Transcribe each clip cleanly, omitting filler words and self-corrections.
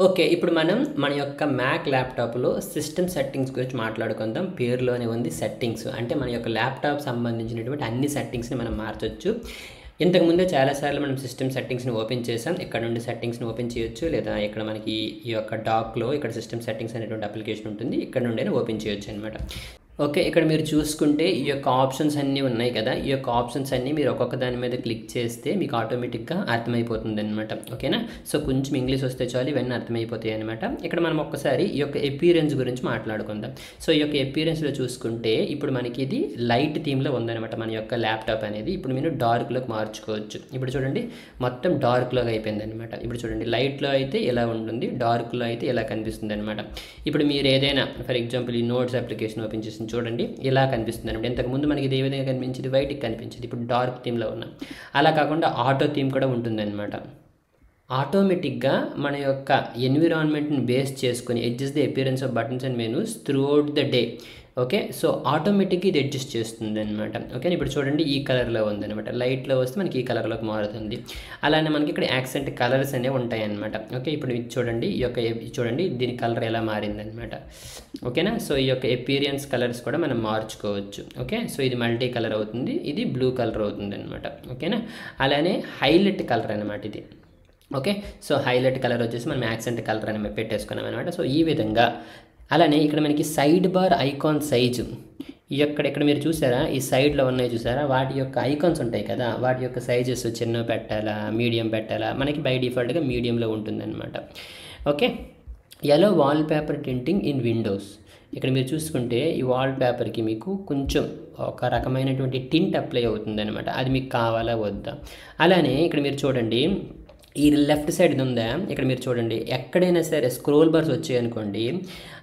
Okay. ఇప్పుడు మనం మన యొక్క మ్యాక్ ల్యాప్‌టాప్‌లో సిస్టమ్ సెట్టింగ్స్ గురించి మాట్లాడుకుందాం. పేరులోనే ఉంది సెట్టింగ్స్. అంటే మన యొక్క ల్యాప్‌టాప్ సంబంధించినటువంటి అన్ని సెట్టింగ్స్‌ని మనం మార్చొచ్చు. ఇంతకుముందే చాలా సార్లు మనం సిస్టమ్ సెట్టింగ్స్‌ని ఓపెన్ చేసాం. ఇక్కడ నుండి సెట్టింగ్స్‌ని ఓపెన్ చేయొచ్చు. లేదా ఇక్కడ మనకి ఈ యొక్క డాక్‌లో ఇక్కడ సిస్టమ్ సెట్టింగ్స్ అనేటువంటి అప్లికేషన్ ఉంటుంది. ఇక్కడ నుండైనా ఓపెన్ చేయొచ్చనమాట. ఓకే. ఇక్కడ మీరు చూసుకుంటే ఈ యొక్క ఆప్షన్స్ అన్నీ ఉన్నాయి కదా! ఈ యొక్క ఆప్షన్స్ అన్నీ మీరు ఒక్కొక్క దాని మీద క్లిక్ చేస్తే మీకు ఆటోమేటిక్‌గా అర్థమైపోతుందనమాట. ఓకేనా? సో, కొంచెం ఇంగ్లీష్ వస్తే చాలు ఇవన్నీ అర్థమైపోతాయనమాట. ఇక్కడ మనం ఒక్కసారి ఈ యొక్క అపియరెన్స్ గురించి మాట్లాడుకుందాం. సో, ఈ యొక్క అపియరెన్స్‌లో చూసుకుంటే ఇప్పుడు మనకి ఇది లైట్ థీమ్‌లో ఉందనమాట మన యొక్క ల్యాప్‌టాప్ అనేది. ఇప్పుడు మీరు డార్క్‌లోకి మార్చుకోవచ్చు. ఇప్పుడు చూడండి మొత్తం డార్క్‌లోకి అయిపోయిందనమాట. ఇప్పుడు చూడండి లైట్‌లో అయితే ఇలా ఉంటుంది. డార్క్‌లో అయితే ఇలా కనిపిస్తుందనమాట. ఇప్పుడు మీరు ఏదైనా ఫర్ ఎగ్జాంపుల్ ఈ నోట్స్ అప్లికేషన్ ఓపెన్ చేసి చూడండి ఇలా కనిపిస్తుంది అనమాట. ఇంతకుముందు మనకి ఇది ఏ విధంగా కనిపించింది, వైట్కి కనిపించింది. ఇప్పుడు డార్క్ థీమ్లో ఉన్నాం. అలా కాకుండా ఆటో థీమ్ కూడా ఉంటుందన్నమాట. ఆటోమేటిక్గా మన యొక్క ఎన్విరాన్మెంట్ని బేస్ చేసుకొని adjust the appearance of buttons and menus through out the day. Okay. So, ఆటోమేటిక్గా ఇది అడ్జస్ట్ చేస్తుంది అనమాట. ఓకే. ఇప్పుడు చూడండి ఈ కలర్లో ఉందన్నమాట. లైట్లో వస్తే మనకి ఈ కలర్లోకి మారుతుంది. అలానే మనకి ఇక్కడ యాక్సెంట్ కలర్స్ అనేవి ఉంటాయన్నమాట. ఓకే. ఇప్పుడు ఇది చూడండి ఈ యొక్క చూడండి దీని కలర్ ఎలా మారిందనమాట. ఓకేనా? సో, ఈ యొక్క అపియరెన్స్ కలర్స్ కూడా మనం మార్చుకోవచ్చు. ఓకే. సో, ఇది మల్టీ కలర్ అవుతుంది. ఇది బ్లూ కలర్ అవుతుంది అనమాట. ఓకేనా? అలానే హైలైట్ కలర్ అనమాట ఇది. ఓకే. సో, హైలైట్ కలర్ వచ్చేసి మనం యాక్సెంట్ కలర్ అని పెట్టేసుకున్నాం అనమాట. సో, ఈ విధంగా అలానే ఇక్కడ మనకి సైడ్ బార్ ఐకాన్ సైజు ఇక్కడ మీరు చూసారా ఈ సైడ్లో ఉన్నాయి చూసారా వాటి యొక్క ఐకాన్స్ ఉంటాయి కదా వాటి యొక్క సైజెస్ చిన్న పెట్టాలా మీడియం పెట్టాలా మనకి బై డిఫాల్ట్గా మీడియంలో ఉంటుందన్నమాట. Okay. Yellow wall paper tinting in Windows ఇక్కడ మీరు చూసుకుంటే ఈ వాల్ పేపర్కి మీకు కొంచెం ఒక రకమైనటువంటి టింట్ అప్లై అవుతుందన్నమాట. అది మీకు కావాలా వద్దా. అలానే ఇక్కడ మీరు చూడండి ఈ లెఫ్ట్ సైడ్ ఉందా ఇక్కడ మీరు చూడండి ఎక్కడైనా సరే స్క్రోల్ బార్స్ వచ్చాయనుకోండి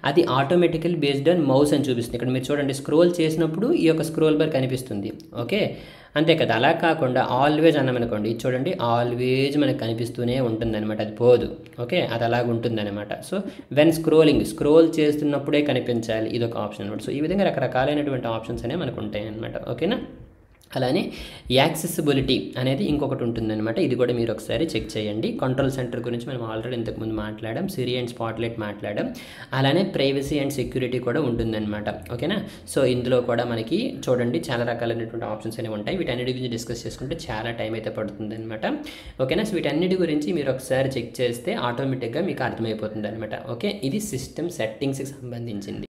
అది ఆటోమేటికల్ బేస్డ్ ఆన్ మౌస్ అని చూపిస్తుంది. ఇక్కడ మీరు చూడండి స్క్రోల్ చేసినప్పుడు ఈ యొక్క స్క్రోల్ బార్ కనిపిస్తుంది. ఓకే. అంతే కదా. అలా కాకుండా ఆల్వేజ్ అన్నామనుకోండి చూడండి ఆల్వేజ్ మనకు కనిపిస్తూనే ఉంటుందన్నమాట. అది పోదు. ఓకే. అది అలాగ ఉంటుందన్నమాట. సో, వెన్ స్క్రోల్ చేస్తున్నప్పుడే కనిపించాలి ఇదొక ఆప్షన్ అనమాట. సో, ఈ విధంగా రకరకాలైనటువంటి ఆప్షన్స్ అనేవి మనకు ఉంటాయి అన్నమాట. ఓకేనా? అలానే యాక్సెసిబిలిటీ అనేది ఇంకొకటి ఉంటుందన్నమాట. ఇది కూడా మీరు ఒకసారి చెక్ చేయండి. కంట్రోల్ సెంటర్ గురించి మనం ఆల్రెడీ ఇంతకుముందు మాట్లాడాం. సిరి అండ్ స్పాట్లైట్ మాట్లాడాం. అలానే ప్రైవసీ అండ్ సెక్యూరిటీ కూడా ఉంటుందన్నమాట. ఓకేనా? సో, ఇందులో కూడా మనకి చూడండి చాలా రకాలైనటువంటి ఆప్షన్స్ అనేవి ఉంటాయి. వీటన్నిటి గురించి డిస్కస్ చేసుకుంటే చాలా టైం అయితే పడుతుంది అనమాట. ఓకేనా? సో, వీటన్నిటి గురించి మీరు ఒకసారి చెక్ చేస్తే ఆటోమేటిక్గా మీకు అర్థమైపోతుంది అనమాట. ఓకే. ఇది సిస్టమ్ సెట్టింగ్స్కి సంబంధించింది.